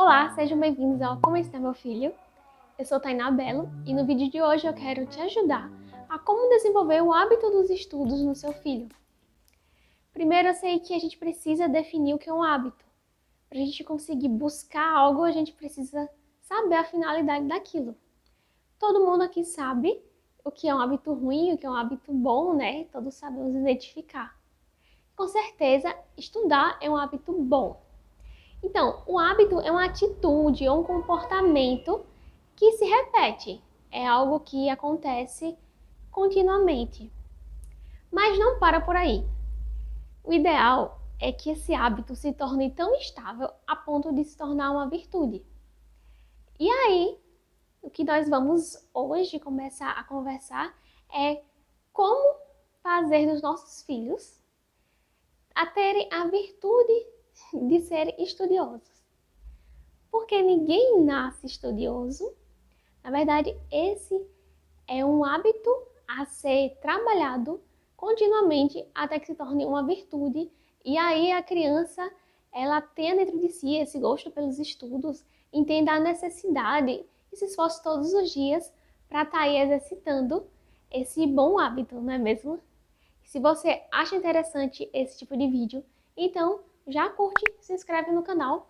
Olá, sejam bem-vindos ao Como Está Meu Filho? Eu sou Tainá Belo e no vídeo de hoje eu quero te ajudar a como desenvolver o hábito dos estudos no seu filho. Primeiro, eu sei que a gente precisa definir o que é um hábito. Para a gente conseguir buscar algo, a gente precisa saber a finalidade daquilo. Todo mundo aqui sabe o que é um hábito ruim, o que é um hábito bom, né? Todos sabemos identificar. Com certeza, estudar é um hábito bom. Então, o hábito é uma atitude ou um comportamento que se repete. É algo que acontece continuamente. Mas não para por aí. O ideal é que esse hábito se torne tão estável a ponto de se tornar uma virtude. E aí, o que nós vamos hoje começar a conversar é como fazer dos nossos filhos a terem a virtude de serem estudiosos. Porque ninguém nasce estudioso. Na verdade, esse é um hábito a ser trabalhado continuamente até que se torne uma virtude. E aí a criança, ela tenha dentro de si esse gosto pelos estudos, entenda a necessidade e se esforce todos os dias para estar aí exercitando esse bom hábito, não é mesmo? Se você acha interessante esse tipo de vídeo, então já curte, se inscreve no canal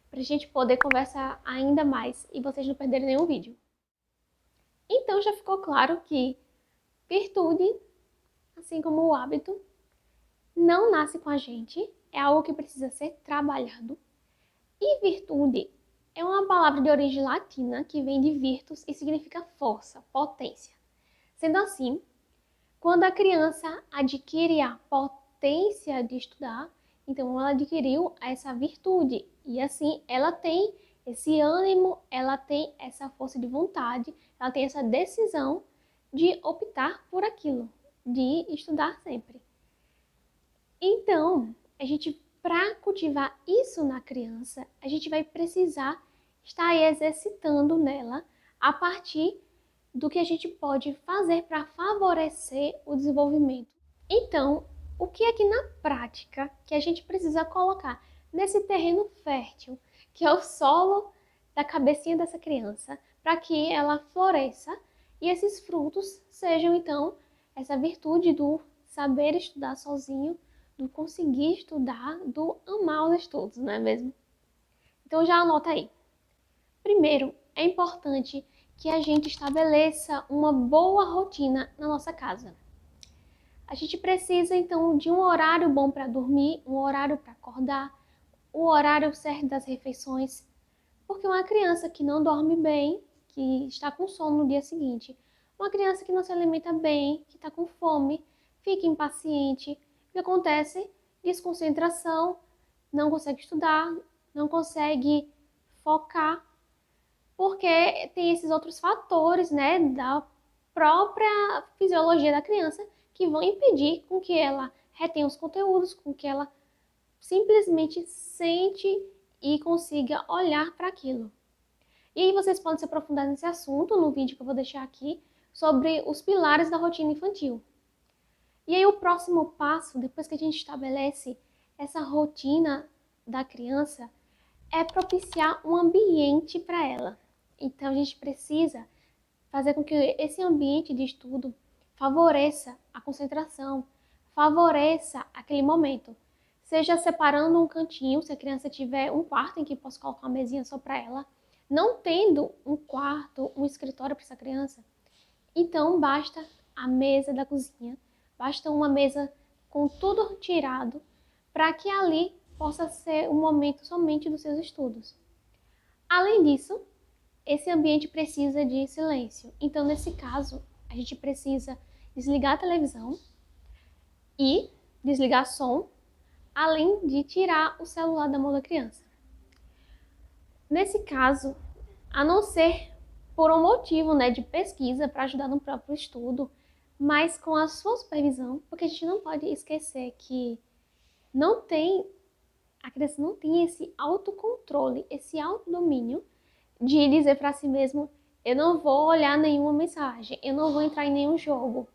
para a gente poder conversar ainda mais e vocês não perderem nenhum vídeo. Então já ficou claro que virtude, assim como o hábito, não nasce com a gente, é algo que precisa ser trabalhado. E virtude é uma palavra de origem latina que vem de virtus e significa força, potência. Sendo assim, quando a criança adquire a potência de estudar, então ela adquiriu essa virtude e assim ela tem esse ânimo, ela tem essa força de vontade, ela tem essa decisão de optar por aquilo, de estudar sempre. Então, para cultivar isso na criança, a gente vai precisar estar exercitando nela a partir do que a gente pode fazer para favorecer o desenvolvimento. Então, o que é que na prática que a gente precisa colocar nesse terreno fértil, que é o solo da cabecinha dessa criança, para que ela floresça e esses frutos sejam então essa virtude do saber estudar sozinho, do conseguir estudar, do amar os estudos, não é mesmo? Então já anota aí. Primeiro, é importante que a gente estabeleça uma boa rotina na nossa casa. A gente precisa, então, de um horário bom para dormir, um horário para acordar, o horário certo das refeições, porque uma criança que não dorme bem, que está com sono no dia seguinte, uma criança que não se alimenta bem, que está com fome, fica impaciente, o que acontece? Desconcentração, não consegue estudar, não consegue focar, porque tem esses outros fatores, né, da própria fisiologia da criança que vão impedir com que ela retenha os conteúdos, com que ela simplesmente sente e consiga olhar para aquilo. E aí vocês podem se aprofundar nesse assunto no vídeo que eu vou deixar aqui sobre os pilares da rotina infantil. E aí o próximo passo, depois que a gente estabelece essa rotina da criança, é propiciar um ambiente para ela. Então a gente precisa fazer com que esse ambiente de estudo favoreça a concentração, favoreça aquele momento. Seja separando um cantinho, se a criança tiver um quarto em que possa colocar uma mesinha só para ela, não tendo um quarto, um escritório para essa criança, então basta a mesa da cozinha, basta uma mesa com tudo tirado para que ali possa ser um momento somente dos seus estudos. Além disso, esse ambiente precisa de silêncio. Então, nesse caso, a gente precisa desligar a televisão e desligar som, além de tirar o celular da mão da criança. Nesse caso, a não ser por um motivo, né, de pesquisa para ajudar no próprio estudo, mas com a sua supervisão, porque a gente não pode esquecer que a criança não tem esse autocontrole, esse autodomínio de dizer para si mesmo: eu não vou olhar nenhuma mensagem, eu não vou entrar em nenhum jogo.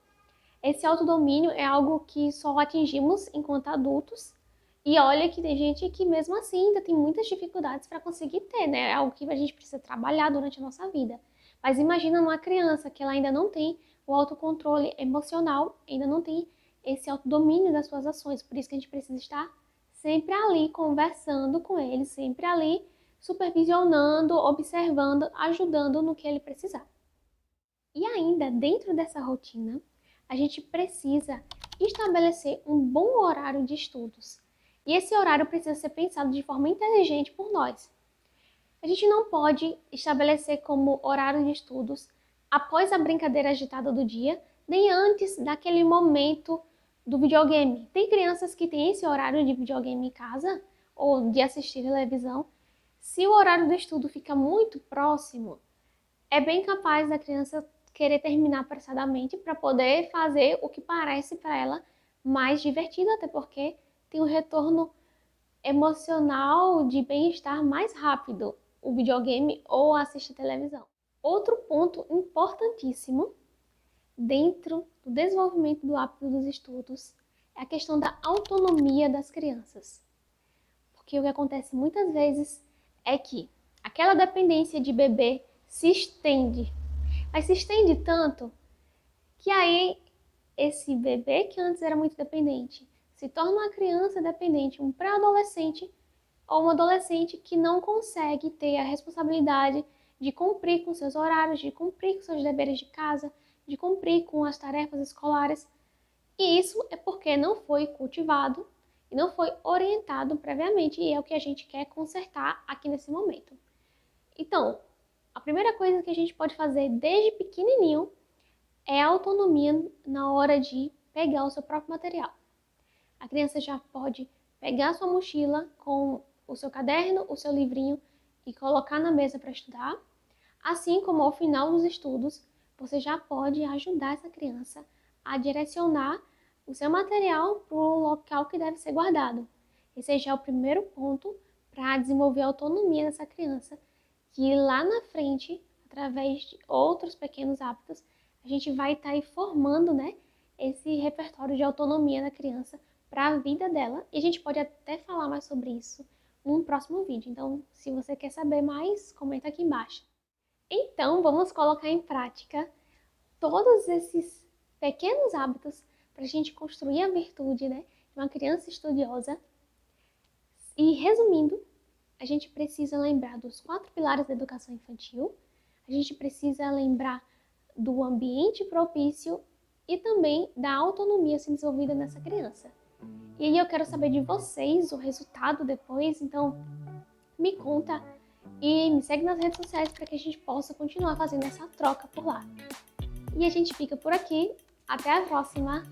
Esse autodomínio é algo que só atingimos enquanto adultos E olha que tem gente que mesmo assim ainda tem muitas dificuldades para conseguir ter, né? É algo que a gente precisa trabalhar durante a nossa vida. Mas imagina uma criança que ela ainda não tem o autocontrole emocional, ainda não tem esse autodomínio das suas ações. Por isso que a gente precisa estar sempre ali conversando com ele, sempre ali supervisionando, observando, ajudando no que ele precisar. E ainda dentro dessa rotina, a gente precisa estabelecer um bom horário de estudos. E esse horário precisa ser pensado de forma inteligente por nós. A gente não pode estabelecer como horário de estudos após a brincadeira agitada do dia, nem antes daquele momento do videogame. Tem crianças que têm esse horário de videogame em casa ou de assistir televisão. Se o horário do estudo fica muito próximo, é bem capaz da criança querer terminar apressadamente para poder fazer o que parece para ela mais divertido, até porque tem um retorno emocional de bem-estar mais rápido, o videogame ou assistir televisão. Outro ponto importantíssimo dentro do desenvolvimento do hábito dos estudos é a questão da autonomia das crianças. Porque o que acontece muitas vezes é que aquela dependência de bebê se estende, mas se estende tanto que aí esse bebê que antes era muito dependente se torna uma criança dependente, um pré-adolescente ou um adolescente que não consegue ter a responsabilidade de cumprir com seus horários, de cumprir com seus deveres de casa, de cumprir com as tarefas escolares. E isso é porque não foi cultivado e não foi orientado previamente, e é o que a gente quer consertar aqui nesse momento. Então, a primeira coisa que a gente pode fazer desde pequenininho é a autonomia na hora de pegar o seu próprio material. A criança já pode pegar a sua mochila com o seu caderno, o seu livrinho e colocar na mesa para estudar, assim como ao final dos estudos, você já pode ajudar essa criança a direcionar o seu material para o local que deve ser guardado. Esse já é o primeiro ponto para desenvolver a autonomia dessa criança, que lá na frente, através de outros pequenos hábitos, a gente vai estar aí formando, né, esse repertório de autonomia da criança para a vida dela. E a gente pode até falar mais sobre isso num próximo vídeo. Então, se você quer saber mais, comenta aqui embaixo. Então, vamos colocar em prática todos esses pequenos hábitos para a gente construir a virtude, né, de uma criança estudiosa. E resumindo, a gente precisa lembrar dos 4 pilares da educação infantil, a gente precisa lembrar do ambiente propício e também da autonomia sendo desenvolvida nessa criança. E aí eu quero saber de vocês o resultado depois, então me conta e me segue nas redes sociais para que a gente possa continuar fazendo essa troca por lá. E a gente fica por aqui, até a próxima!